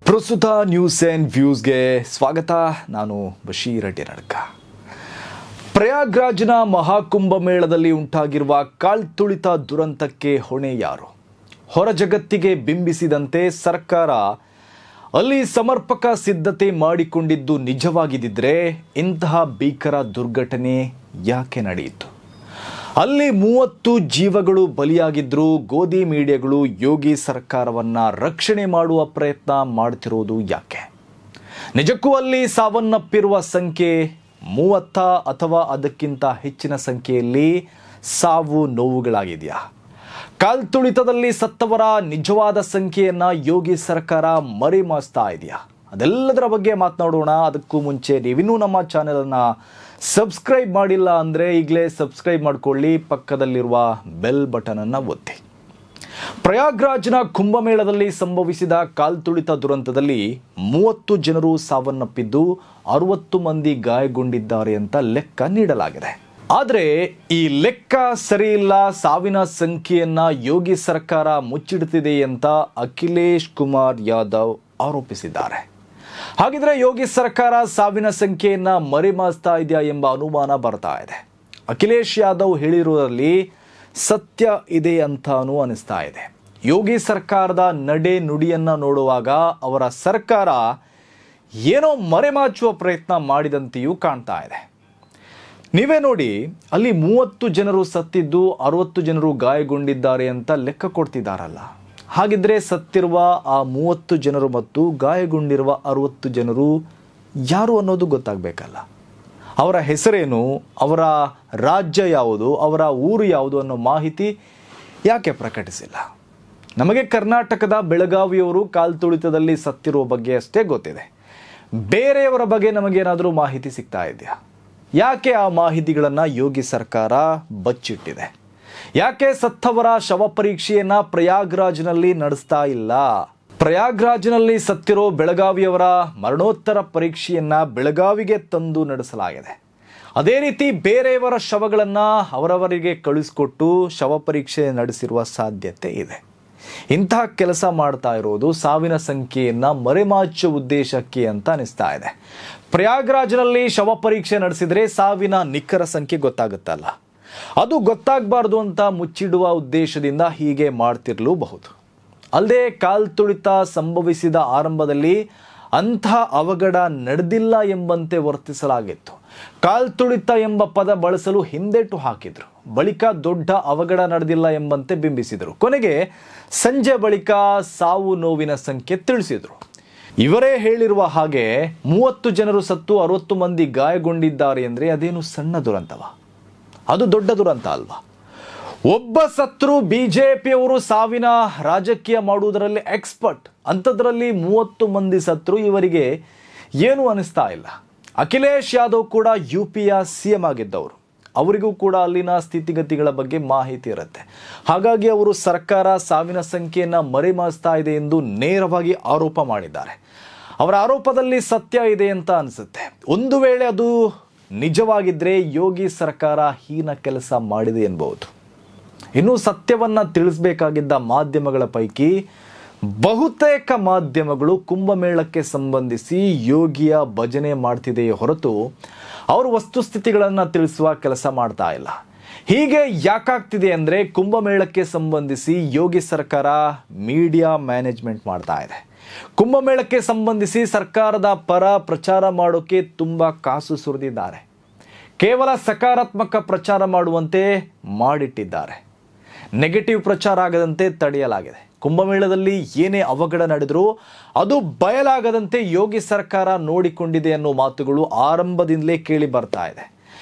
ಪ್ರಸ್ತುತ news and ವ್ಯೂಸ್ಗೆ ಸ್ವಾಗತ. ನಾನು ಬಶೀರ್ ಅಡ್ಡಿರಡ್ಕ. ಪ್ರಯಾಗ್ರಾಜ್ನ ಮಹಾಕುಂಭಮೇಳದಲ್ಲಿ ಉಂಟಾಗಿರುವ ಕಾಲ್ತುಳಿತ ದುರಂತಕ್ಕೆ ಹೊಣೆ ಯಾರು? ಹೊರ ಜಗತ್ತಿಗೆ ಬಿಂಬಿಸಿದಂತೆ ಸರ್ಕಾರ ಅಲ್ಲಿ ಸಮರ್ಪಕ ಸಿದ್ಧತೆ ಮಾಡಿಕೊಂಡಿದ್ದು ನಿಜವಾಗಿದ್ದರೆ ಇಂತಹ ಭೀಕರ ದುರ್ಘಟನೆ ಯಾಕೆ ನಡೆಯಿತು? ಅಲ್ಲಿ 30 ಜೀವಗಳು ಬಲಿಯಾಗಿದ್ದರೂ ಗೋಧಿ ಮೀಡಿಯಾಗಳು ಯೋಗಿ ಸರ್ಕಾರವನ್ನು ರಕ್ಷಣೆ ಮಾಡುವ ಪ್ರಯತ್ನ ಮಾಡ್ತಿರೋದು ಯಾಕೆ? ನಿಜಕ್ಕೂ ಅಲ್ಲಿ ಸಾವನ್ನಪ್ಪಿರುವ ಸಂಖ್ಯೆ 30 ಅಥವಾ ಅದಕ್ಕಿಂತ ಹೆಚ್ಚಿನ ಸಂಖ್ಯೆಯಲ್ಲಿ ಸಾವು ನೋವುಗಳಾಗಿದೆಯಾ? ಕಾಲ್ತುಳಿತದಲ್ಲಿ ಸತ್ತವರ ನಿಜವಾದ ಸಂಖ್ಯೆಯನ್ನು ಯೋಗಿ ಸರ್ಕಾರ ಮರೆಮಾಚ್ತಾ ಇದೆಯಾ? ಅದೆಲ್ಲದರ ಬಗ್ಗೆ ಮಾತನಾಡೋಣ. ಅದಕ್ಕೂ ಮುಂಚೆ ನೀವಿನ್ನೂ ನಮ್ಮ ಚಾನೆಲನ್ನು ಸಬ್ಸ್ಕ್ರೈಬ್ ಮಾಡಿಲ್ಲ ಅಂದರೆ ಈಗಲೇ ಸಬ್ಸ್ಕ್ರೈಬ್ ಮಾಡಿಕೊಳ್ಳಿ, ಪಕ್ಕದಲ್ಲಿರುವ ಬೆಲ್ ಬಟನನ್ನು ಒತ್ತಿ. ಪ್ರಯಾಗ್ರಾಜ್ನ ಕುಂಭಮೇಳದಲ್ಲಿ ಸಂಭವಿಸಿದ ಕಾಲ್ತುಳಿತ ದುರಂತದಲ್ಲಿ 30 ಜನರು ಸಾವನ್ನಪ್ಪಿದ್ದು 60 ಮಂದಿ ಗಾಯಗೊಂಡಿದ್ದಾರೆ ಅಂತ ಲೆಕ್ಕ ನೀಡಲಾಗಿದೆ. ಆದರೆ ಈ ಲೆಕ್ಕ ಸರಿಯಿಲ್ಲ, ಸಾವಿನ ಸಂಖ್ಯೆಯನ್ನ ಯೋಗಿ ಸರ್ಕಾರ ಮುಚ್ಚಿಡುತ್ತಿದೆ ಅಂತ ಅಖಿಲೇಶ್ ಕುಮಾರ್ ಯಾದವ್ ಆರೋಪಿಸಿದ್ದಾರೆ. ಹಾಗಿದ್ರೆ ಯೋಗಿ ಸರ್ಕಾರ ಸಾವಿನ ಸಂಖ್ಯೆಯನ್ನ ಮರೆಮಾಚ್ತಾ ಇದೆಯಾ ಎಂಬ ಅನುಮಾನ ಬರ್ತಾ ಇದೆ. ಅಖಿಲೇಶ್ ಯಾದವ್ ಹೇಳಿರುವುದರಲ್ಲಿ ಸತ್ಯ ಇದೆ ಅಂತಾನೂ ಅನಿಸ್ತಾ ಇದೆ. ಯೋಗಿ ಸರ್ಕಾರದ ನಡೆ ನುಡಿಯನ್ನ ನೋಡುವಾಗ ಅವರ ಸರ್ಕಾರ ಏನೋ ಮರೆಮಾಚುವ ಪ್ರಯತ್ನ ಮಾಡಿದಂತೆಯೂ ಕಾಣ್ತಾ ಇದೆ. ನೀವೇ ನೋಡಿ, ಅಲ್ಲಿ 30 ಜನರು ಸತ್ತಿದ್ದು 60 ಜನರು ಗಾಯಗೊಂಡಿದ್ದಾರೆ ಅಂತ ಲೆಕ್ಕ ಕೊಡ್ತಿದ್ದಾರಲ್ಲ. ಹಾಗಿದ್ರೆ ಸತ್ತಿರುವ ಆ 30 ಜನರು ಮತ್ತು ಗಾಯಗೊಂಡಿರುವ 60 ಜನರು ಯಾರು ಅನ್ನೋದು ಗೊತ್ತಾಗಬೇಕಲ್ಲ. ಅವರ ಹೆಸರೇನು, ಅವರ ರಾಜ್ಯ ಯಾವುದು, ಅವರ ಊರು ಯಾವುದು ಅನ್ನೋ ಮಾಹಿತಿ ಯಾಕೆ ಪ್ರಕಟಿಸಿಲ್ಲ? ನಮಗೆ ಕರ್ನಾಟಕದ ಬೆಳಗಾವಿಯವರು ಕಾಲ್ತುಳಿತದಲ್ಲಿ ಸತ್ತಿರುವ ಬಗ್ಗೆ ಅಷ್ಟೇ ಗೊತ್ತಿದೆ. ಬೇರೆಯವರ ಬಗ್ಗೆ ನಮಗೇನಾದರೂ ಮಾಹಿತಿ ಸಿಗ್ತಾ ಇದೆಯಾ? ಯಾಕೆ ಆ ಮಾಹಿತಿಗಳನ್ನು ಯೋಗಿ ಸರ್ಕಾರ ಬಚ್ಚಿಟ್ಟಿದೆ? ಯಾಕೆ ಸತ್ತವರ ಶವ ಪರೀಕ್ಷೆಯನ್ನ ಪ್ರಯಾಗ್ರಾಜ್ನಲ್ಲಿ ನಡೆಸ್ತಾ ಇಲ್ಲ? ಪ್ರಯಾಗ್ರಾಜ್ನಲ್ಲಿ ಸತ್ತಿರೋ ಬೆಳಗಾವಿಯವರ ಮರಣೋತ್ತರ ಪರೀಕ್ಷೆಯನ್ನ ಬೆಳಗಾವಿಗೆ ತಂದು ನಡೆಸಲಾಗಿದೆ. ಅದೇ ರೀತಿ ಬೇರೆಯವರ ಶವಗಳನ್ನು ಅವರವರಿಗೆ ಕಳಿಸಿಕೊಟ್ಟು ಶವ ಪರೀಕ್ಷೆ ನಡೆಸಿರುವ ಸಾಧ್ಯತೆ ಇದೆ. ಇಂತಹ ಕೆಲಸ ಮಾಡ್ತಾ ಇರೋದು ಸಾವಿನ ಸಂಖ್ಯೆಯನ್ನ ಮರೆಮಾಚುವ ಉದ್ದೇಶಕ್ಕೆ ಅಂತ ಅನಿಸ್ತಾ ಇದೆ. ಪ್ರಯಾಗ್ರಾಜ್ನಲ್ಲಿ ಶವ ಪರೀಕ್ಷೆ ನಡೆಸಿದ್ರೆ ಸಾವಿನ ನಿಖರ ಸಂಖ್ಯೆ ಗೊತ್ತಾಗುತ್ತಲ್ಲ, ಅದು ಗೊತ್ತಾಗಬಾರ್ದು ಅಂತ ಮುಚ್ಚಿಡುವ ಉದ್ದೇಶದಿಂದ ಹೀಗೆ ಮಾಡ್ತಿರಲೂಬಹುದು. ಅಲ್ಲದೆ ಕಾಲ್ತುಳಿತ ಸಂಭವಿಸಿದ ಆರಂಭದಲ್ಲಿ ಅಂಥ ಅವಘಡ ನಡೆದಿಲ್ಲ ಎಂಬಂತೆ ವರ್ತಿಸಲಾಗಿತ್ತು. ಕಾಲ್ತುಳಿತ ಎಂಬ ಪದ ಬಳಸಲು ಹಿಂದೇಟು ಹಾಕಿದ್ರು. ಬಳಿಕ ದೊಡ್ಡ ಅವಘಡ ನಡೆದಿಲ್ಲ ಎಂಬಂತೆ ಬಿಂಬಿಸಿದರು. ಕೊನೆಗೆ ಸಂಜೆ ಬಳಿಕ ಸಾವು ನೋವಿನ ಸಂಖ್ಯೆ ತಿಳಿಸಿದರು. ಇವರೇ ಹೇಳಿರುವ ಹಾಗೆ 30 ಜನರು ಸತ್ತು 60 ಮಂದಿ ಗಾಯಗೊಂಡಿದ್ದಾರೆ ಅಂದರೆ ಅದೇನು ಸಣ್ಣ ದುರಂತವ? ಅದು ದೊಡ್ಡ ದುರಂತ ಅಲ್ವಾ? ಒಬ್ಬ ಸತ್ರು ಬಿಜೆಪಿಯವರು ಸಾವಿನ ರಾಜಕೀಯ ಮಾಡುವುದರಲ್ಲಿ ಎಕ್ಸ್ಪರ್ಟ್, ಅಂಥದ್ರಲ್ಲಿ 30 ಮಂದಿ ಸತ್ರು ಇವರಿಗೆ ಏನು ಅನಿಸ್ತಾ ಇಲ್ಲ. ಅಖಿಲೇಶ್ ಯಾದವ್ ಕೂಡ UPಯ CM ಆಗಿದ್ದವರು. ಅವರಿಗೂ ಕೂಡ ಅಲ್ಲಿನ ಸ್ಥಿತಿಗತಿಗಳ ಬಗ್ಗೆ ಮಾಹಿತಿ ಇರುತ್ತೆ. ಹಾಗಾಗಿ ಅವರು ಸರ್ಕಾರ ಸಾವಿನ ಸಂಖ್ಯೆಯನ್ನು ಮರೆಮಾಚ್ತಾ ಇದೆ ಎಂದು ನೇರವಾಗಿ ಆರೋಪ ಮಾಡಿದ್ದಾರೆ. ಅವರ ಆರೋಪದಲ್ಲಿ ಸತ್ಯ ಇದೆ ಅಂತ ಅನಿಸುತ್ತೆ. ಒಂದು ವೇಳೆ ಅದು ನಿಜವಾಗಿದ್ದರೆ ಯೋಗಿ ಸರ್ಕಾರ ಹೀನ ಕೆಲಸ ಮಾಡಿದೆ ಎನ್ಬಹುದು. ಇನ್ನು ಸತ್ಯವನ್ನು ತಿಳಿಸಬೇಕಾಗಿದ್ದ ಮಾಧ್ಯಮಗಳ ಪೈಕಿ ಬಹುತೇಕ ಮಾಧ್ಯಮಗಳು ಕುಂಭಮೇಳಕ್ಕೆ ಸಂಬಂಧಿಸಿ ಯೋಗಿಯ ಭಜನೆ ಮಾಡ್ತಿದೆಯೇ ಹೊರತು ಅವರು ವಸ್ತುಸ್ಥಿತಿಗಳನ್ನು ತಿಳಿಸುವ ಕೆಲಸ ಮಾಡ್ತಾ ಇಲ್ಲ. ಹೀಗೆ ಯಾಕಾಗ್ತಿದೆ ಅಂದರೆ ಕುಂಭಮೇಳಕ್ಕೆ ಸಂಬಂಧಿಸಿ ಯೋಗಿ ಸರ್ಕಾರ ಮೀಡಿಯಾ ಮ್ಯಾನೇಜ್ಮೆಂಟ್ ಮಾಡ್ತಾ ಇದೆ. ಕುಂಭಮೇಳಕ್ಕೆ ಸಂಬಂಧಿಸಿ ಸರ್ಕಾರದ ಪರ ಪ್ರಚಾರ ಮಾಡೋಕ್ಕೆ ತುಂಬ ಕಾಸು ಸುರಿದಿದ್ದಾರೆ. ಕೇವಲ ಸಕಾರಾತ್ಮಕ ಪ್ರಚಾರ ಮಾಡುವಂತೆ ಮಾಡಿಟ್ಟಿದ್ದಾರೆ. ನೆಗೆಟಿವ್ ಪ್ರಚಾರ ಆಗದಂತೆ ತಡೆಯಲಾಗಿದೆ. ಕುಂಭಮೇಳದಲ್ಲಿ ಏನೇ ಅವಘಡ ನಡೆದರೂ ಅದು ಬಯಲಾಗದಂತೆ ಯೋಗಿ ಸರ್ಕಾರ ನೋಡಿಕೊಂಡಿದೆ ಅನ್ನೋ ಮಾತುಗಳು ಆರಂಭದಿಂದಲೇ ಕೇಳಿ ಬರ್ತಾ ಇದೆ.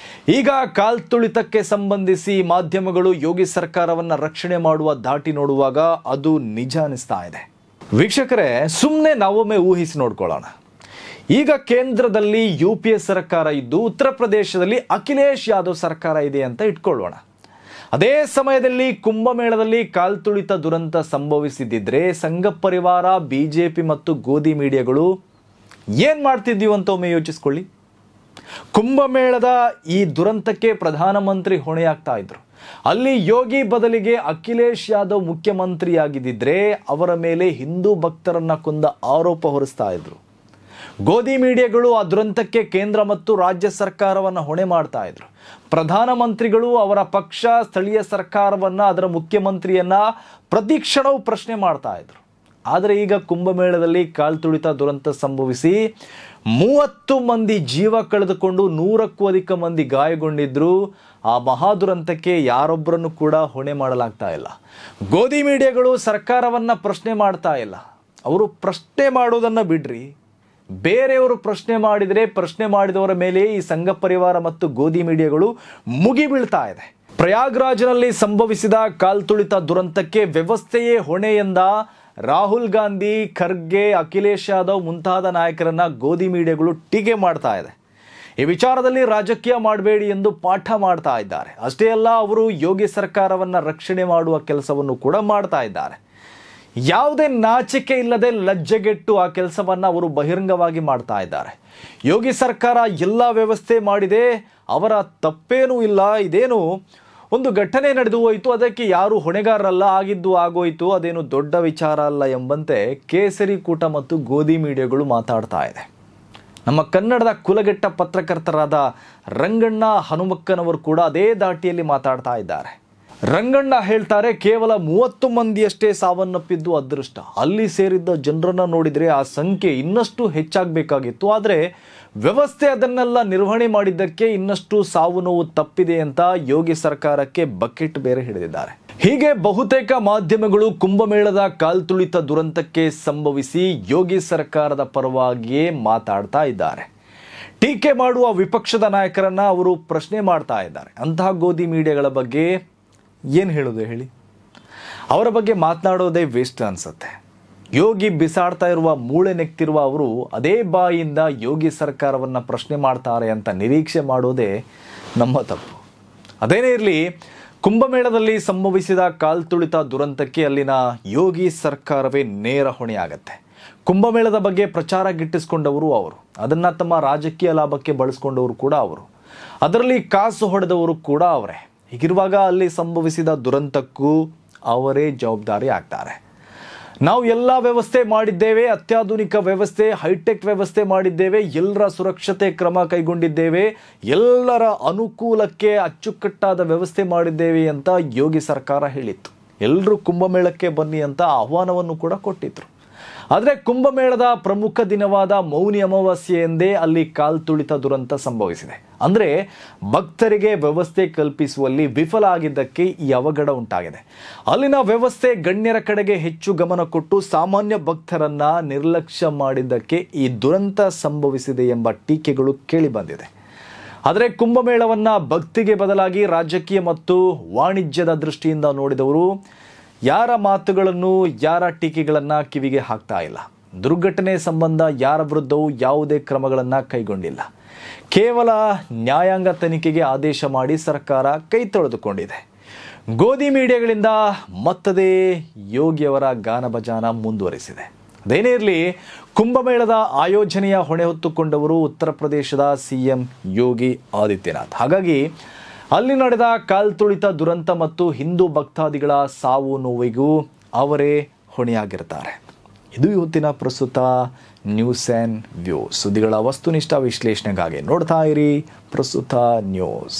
ಈಗ ಕಾಲ್ತುಳಿತಕ್ಕೆ ಸಂಬಂಧಿಸಿ ಮಾಧ್ಯಮಗಳು ಯೋಗಿ ಸರ್ಕಾರವನ್ನು ರಕ್ಷಣೆ ಮಾಡುವ ದಾಟಿ ನೋಡುವಾಗ ಅದು ನಿಜ ಅನಿಸ್ತಾ ಇದೆ. ವೀಕ್ಷಕರೇ, ಸುಮ್ಮನೆ ನಾವೊಮ್ಮೆ ಊಹಿಸಿ ನೋಡ್ಕೊಳ್ಳೋಣ. ಈಗ ಕೇಂದ್ರದಲ್ಲಿ UPA ಸರ್ಕಾರ ಇದ್ದು ಉತ್ತರ ಪ್ರದೇಶದಲ್ಲಿ ಅಖಿಲೇಶ್ ಯಾದವ್ ಸರ್ಕಾರ ಇದೆ ಅಂತ ಇಟ್ಕೊಳ್ಳೋಣ. ಅದೇ ಸಮಯದಲ್ಲಿ ಕುಂಭಮೇಳದಲ್ಲಿ ಕಾಲ್ತುಳಿತ ದುರಂತ ಸಂಭವಿಸಿದ್ದಿದ್ರೆ ಸಂಘ ಪರಿವಾರ, BJP ಮತ್ತು ಗೋಧಿ ಮೀಡಿಯಾಗಳು ಏನು ಮಾಡ್ತಿದ್ದೀವಿ ಅಂತ ಒಮ್ಮೆ ಯೋಚಿಸ್ಕೊಳ್ಳಿ. ಕುಂಭಮೇಳದ ಈ ದುರಂತಕ್ಕೆ ಪ್ರಧಾನಮಂತ್ರಿ ಹೊಣೆಯಾಗ್ತಾ ಇದ್ರು. ಅಲ್ಲಿ ಯೋಗಿ ಬದಲಿಗೆ ಅಖಿಲೇಶ್ ಯಾದವ್ ಮುಖ್ಯಮಂತ್ರಿಯಾಗಿದ್ದಿದ್ರೆ ಅವರ ಮೇಲೆ ಹಿಂದೂ ಭಕ್ತರನ್ನ ಕೊಂದ ಆರೋಪ ಹೊರಿಸ್ತಾ ಇದ್ರು. ಗೋಧಿ ಮೀಡಿಯಾಗಳು ಆ ದುರಂತಕ್ಕೆ ಕೇಂದ್ರ ಮತ್ತು ರಾಜ್ಯ ಸರ್ಕಾರವನ್ನು ಹೊಣೆ ಮಾಡ್ತಾ ಇದ್ರು. ಪ್ರಧಾನಮಂತ್ರಿಗಳು ಅವರ ಪಕ್ಷ ಸ್ಥಳೀಯ ಸರ್ಕಾರವನ್ನ, ಅದರ ಮುಖ್ಯಮಂತ್ರಿಯನ್ನ ಪ್ರತಿ ಕ್ಷಣವೂ ಪ್ರಶ್ನೆ ಮಾಡ್ತಾ ಇದ್ರು. ಆದರೆ ಈಗ ಕುಂಭಮೇಳದಲ್ಲಿ ಕಾಲ್ತುಳಿತ ದುರಂತ ಸಂಭವಿಸಿ 30 ಮಂದಿ ಜೀವ ಕಳೆದುಕೊಂಡು 100ಕ್ಕೂ ಅಧಿಕ ಮಂದಿ ಗಾಯಗೊಂಡಿದ್ರು. ಆ ಮಹಾದುರಂತಕ್ಕೆ ಯಾರೊಬ್ಬರನ್ನು ಕೂಡ ಹೊಣೆ ಮಾಡಲಾಗ್ತಾ ಇಲ್ಲ. ಗೋಧಿ ಮೀಡಿಯಾಗಳು ಸರ್ಕಾರವನ್ನ ಪ್ರಶ್ನೆ ಮಾಡ್ತಾ ಇಲ್ಲ. ಅವರು ಪ್ರಶ್ನೆ ಮಾಡೋದನ್ನ ಬಿಡ್ರಿ, ಬೇರೆಯವರು ಪ್ರಶ್ನೆ ಮಾಡಿದರೆ ಪ್ರಶ್ನೆ ಮಾಡಿದವರ ಮೇಲೆ ಈ ಸಂಘ ಪರಿವಾರ ಮತ್ತು ಗೋಧಿ ಮೀಡಿಯಾಗಳು ಮುಗಿ ಬೀಳ್ತಾ ಇದೆ. ಪ್ರಯಾಗ್ರಾಜ್ನಲ್ಲಿ ಸಂಭವಿಸಿದ ಕಾಲ್ತುಳಿತ ದುರಂತಕ್ಕೆ ವ್ಯವಸ್ಥೆಯೇ ಹೊಣೆ ಎಂದ ರಾಹುಲ್ ಗಾಂಧಿ, ಖರ್ಗೆ, ಅಖಿಲೇಶ್ ಯಾದವ್ ಮುಂತಾದ ನಾಯಕರನ್ನ ಗೋಧಿ ಮೀಡಿಯಾಗಳು ಟೀಕೆ ಮಾಡ್ತಾ ಇದೆ. ಈ ವಿಚಾರದಲ್ಲಿ ರಾಜಕೀಯ ಮಾಡಬೇಡಿ ಎಂದು ಪಾಠ ಮಾಡ್ತಾ ಇದ್ದಾರೆ. ಅಷ್ಟೇ ಅಲ್ಲ, ಅವರು ಯೋಗಿ ಸರ್ಕಾರವನ್ನ ರಕ್ಷಣೆ ಮಾಡುವ ಕೆಲಸವನ್ನು ಕೂಡ ಮಾಡ್ತಾ ಇದ್ದಾರೆ. ಯಾವುದೇ ನಾಚಿಕೆ ಇಲ್ಲದೆ ಲಜ್ಜೆಗೆಟ್ಟು ಆ ಕೆಲಸವನ್ನ ಅವರು ಬಹಿರಂಗವಾಗಿ ಮಾಡ್ತಾ ಇದ್ದಾರೆ. ಯೋಗಿ ಸರ್ಕಾರ ಎಲ್ಲ ವ್ಯವಸ್ಥೆ ಮಾಡಿದೆ, ಅವರ ತಪ್ಪೇನೂ ಇಲ್ಲ, ಇದೇನು ಒಂದು ಘಟನೆ ನಡೆದು ಹೋಯಿತು, ಅದಕ್ಕೆ ಯಾರು ಹೊಣೆಗಾರರಲ್ಲ, ಆಗಿದ್ದು ಆಗೋಯ್ತು, ಅದೇನು ದೊಡ್ಡ ವಿಚಾರ ಅಲ್ಲ ಎಂಬಂತೆ ಕೇಸರಿ ಕೂಟ ಮತ್ತು ಗೋಧಿ ಮೀಡಿಯಾಗಳು ಮಾತಾಡ್ತಾ ಇದೆ. ನಮ್ಮ ಕನ್ನಡದ ಕುಲಗೆಟ್ಟ ಪತ್ರಕರ್ತರಾದ ರಂಗಣ್ಣ ಹನುಮಕ್ಕನವರು ಕೂಡ ಅದೇ ದಾಟಿಯಲ್ಲಿ ಮಾತಾಡ್ತಾ ಇದ್ದಾರೆ. ರಂಗಣ್ಣ ಹೇಳ್ತಾರೆ, ಕೇವಲ 30 ಮಂದಿಯಷ್ಟೇ ಸಾವನ್ನಪ್ಪಿದ್ದು ಅದೃಷ್ಟ. ಅಲ್ಲಿ ಸೇರಿದ್ದ ಜನರನ್ನ ನೋಡಿದರೆ ಆ ಸಂಖ್ಯೆ ಇನ್ನಷ್ಟು ಹೆಚ್ಚಾಗಬೇಕಾಗಿತ್ತು. ಆದರೆ ವ್ಯವಸ್ಥೆ ಅದನ್ನೆಲ್ಲ ನಿರ್ವಹಣೆ ಮಾಡಿದ್ದಕ್ಕೆ ಇನ್ನಷ್ಟು ಸಾವು ನೋವು ತಪ್ಪಿದೆ ಅಂತ ಯೋಗಿ ಸರ್ಕಾರಕ್ಕೆ ಬಕೆಟ್ ಬೇರೆ ಹಿಡಿದಿದ್ದಾರೆ. ಹೀಗೆ ಬಹುತೇಕ ಮಾಧ್ಯಮಗಳು ಕುಂಭಮೇಳದ ಕಾಲ್ತುಳಿತ ದುರಂತಕ್ಕೆ ಸಂಭವಿಸಿ ಯೋಗಿ ಸರ್ಕಾರದ ಪರವಾಗಿಯೇ ಮಾತಾಡ್ತಾ ಇದ್ದಾರೆ. ಟೀಕೆ ಮಾಡುವ ವಿಪಕ್ಷದ ನಾಯಕರನ್ನ ಅವರು ಪ್ರಶ್ನೆ ಮಾಡ್ತಾ ಇದ್ದಾರೆ. ಅಂತಹ ಗೋಧಿ ಮೀಡಿಯಾಗಳ ಬಗ್ಗೆ ಏನು ಹೇಳೋದು ಹೇಳಿ? ಅವರ ಬಗ್ಗೆ ಮಾತನಾಡೋದೇ ವೇಸ್ಟ್ ಅನ್ಸುತ್ತೆ. ಯೋಗಿ ಬಿಸಾಡ್ತಾ ಇರುವ, ಮೂಳೆ ನೆಕ್ತಿರುವ ಅವರು ಅದೇ ಬಾಯಿಯಿಂದ ಯೋಗಿ ಸರ್ಕಾರವನ್ನು ಪ್ರಶ್ನೆ ಮಾಡ್ತಾರೆ ಅಂತ ನಿರೀಕ್ಷೆ ಮಾಡೋದೇ ನಮ್ಮ ತಪ್ಪು. ಅದೇನೇ ಇರಲಿ, ಕುಂಭಮೇಳದಲ್ಲಿ ಸಂಭವಿಸಿದ ಕಾಲ್ತುಳಿತ ದುರಂತಕ್ಕೆ ಅಲ್ಲಿನ ಯೋಗಿ ಸರ್ಕಾರವೇ ನೇರ ಹೊಣೆಯಾಗತ್ತೆ. ಕುಂಭಮೇಳದ ಬಗ್ಗೆ ಪ್ರಚಾರ ಗಿಟ್ಟಿಸ್ಕೊಂಡವರು ಅವರು, ಅದನ್ನು ತಮ್ಮ ರಾಜಕೀಯ ಲಾಭಕ್ಕೆ ಬಳಸ್ಕೊಂಡವರು ಕೂಡ ಅವರು, ಅದರಲ್ಲಿ ಕಾಸು ಹೊಡೆದವರು ಕೂಡ ಅವರೇ. ಹೀಗಿರುವಾಗ ಅಲ್ಲಿ ಸಂಭವಿಸಿದ ದುರಂತಕ್ಕೂ ಅವರೇ ಜವಾಬ್ದಾರಿ ಆಗ್ತಾರೆ. ನಾವು ಎಲ್ಲ ವ್ಯವಸ್ಥೆ ಮಾಡಿದ್ದೇವೆ, ಅತ್ಯಾಧುನಿಕ ವ್ಯವಸ್ಥೆ, ಹೈಟೆಕ್ ವ್ಯವಸ್ಥೆ ಮಾಡಿದ್ದೇವೆ, ಎಲ್ಲರ ಸುರಕ್ಷತೆ ಕ್ರಮ ಕೈಗೊಂಡಿದ್ದೇವೆ, ಎಲ್ಲರ ಅನುಕೂಲಕ್ಕೆ ಅಚ್ಚುಕಟ್ಟಾದ ವ್ಯವಸ್ಥೆ ಮಾಡಿದ್ದೇವೆ ಅಂತ ಯೋಗಿ ಸರ್ಕಾರ ಹೇಳಿತ್ತು. ಎಲ್ಲರೂ ಕುಂಭಮೇಳಕ್ಕೆ ಬನ್ನಿ ಅಂತ ಆಹ್ವಾನವನ್ನು ಕೂಡ ಕೊಟ್ಟಿದ್ರು. ಆದರೆ ಕುಂಭಮೇಳದ ಪ್ರಮುಖ ದಿನವಾದ ಮೌನಿ ಅಮಾವಾಸ್ಯೆ ಎಂದೇ ಅಲ್ಲಿ ಕಾಲ್ತುಳಿತ ದುರಂತ ಸಂಭವಿಸಿದೆ. ಅಂದರೆ ಭಕ್ತರಿಗೆ ವ್ಯವಸ್ಥೆ ಕಲ್ಪಿಸುವಲ್ಲಿ ವಿಫಲ ಆಗಿದ್ದಕ್ಕೆ ಈ ಅವಘಡ ಉಂಟಾಗಿದೆ. ಅಲ್ಲಿನ ವ್ಯವಸ್ಥೆ ಗಣ್ಯರ ಕಡೆಗೆ ಹೆಚ್ಚು ಗಮನ ಕೊಟ್ಟು ಸಾಮಾನ್ಯ ಭಕ್ತರನ್ನ ನಿರ್ಲಕ್ಷ್ಯ ಮಾಡಿದ್ದಕ್ಕೆ ಈ ದುರಂತ ಸಂಭವಿಸಿದೆ ಎಂಬ ಟೀಕೆಗಳು ಕೇಳಿ ಬಂದಿದೆ. ಆದರೆ ಕುಂಭಮೇಳವನ್ನ ಭಕ್ತಿಗೆ ಬದಲಾಗಿ ರಾಜಕೀಯ ಮತ್ತು ವಾಣಿಜ್ಯದ ದೃಷ್ಟಿಯಿಂದ ನೋಡಿದವರು ಯಾರ ಮಾತುಗಳನ್ನು, ಯಾರ ಟೀಕೆಗಳನ್ನು ಕಿವಿಗೆ ಹಾಕ್ತಾ ಇಲ್ಲ. ದುರ್ಘಟನೆ ಸಂಬಂಧ ಯಾರ ವಿರುದ್ಧವೂ ಯಾವುದೇ ಕ್ರಮಗಳನ್ನು ಕೈಗೊಂಡಿಲ್ಲ. ಕೇವಲ ನ್ಯಾಯಾಂಗ ತನಿಖೆಗೆ ಆದೇಶ ಮಾಡಿ ಸರ್ಕಾರ ಕೈ ತೊಳೆದುಕೊಂಡಿದೆ. ಗೋಧಿ ಮೀಡಿಯಾಗಳಿಂದ ಮತ್ತದೇ ಯೋಗಿಯವರ ಗಾನಭಜಾನ ಮುಂದುವರಿಸಿದೆ. ಅದೇನೇ ಇರಲಿ, ಕುಂಭಮೇಳದ ಆಯೋಜನೆಯ ಹೊಣೆ ಹೊತ್ತುಕೊಂಡವರು ಉತ್ತರ ಪ್ರದೇಶದ ಸಿಎಂ ಯೋಗಿ ಆದಿತ್ಯನಾಥ್. ಹಾಗಾಗಿ ಅಲ್ಲಿ ನಡೆದ ಕಾಲ್ತುಳಿತ ದುರಂತ ಮತ್ತು ಹಿಂದೂ ಭಕ್ತಾದಿಗಳ ಸಾವು ನೋವಿಗೂ ಅವರೇ ಹೊಣೆಯಾಗಿರ್ತಾರೆ. ಇದು ಇವತ್ತಿನ ಪ್ರಸ್ತುತ ನ್ಯೂಸ್ ಆ್ಯಂಡ್ ವ್ಯೂಸ್. ಸುದ್ದಿಗಳ ವಸ್ತುನಿಷ್ಠ ವಿಶ್ಲೇಷಣೆಗಾಗಿ ನೋಡ್ತಾ ಇರಿ ಪ್ರಸ್ತುತ ನ್ಯೂಸ್.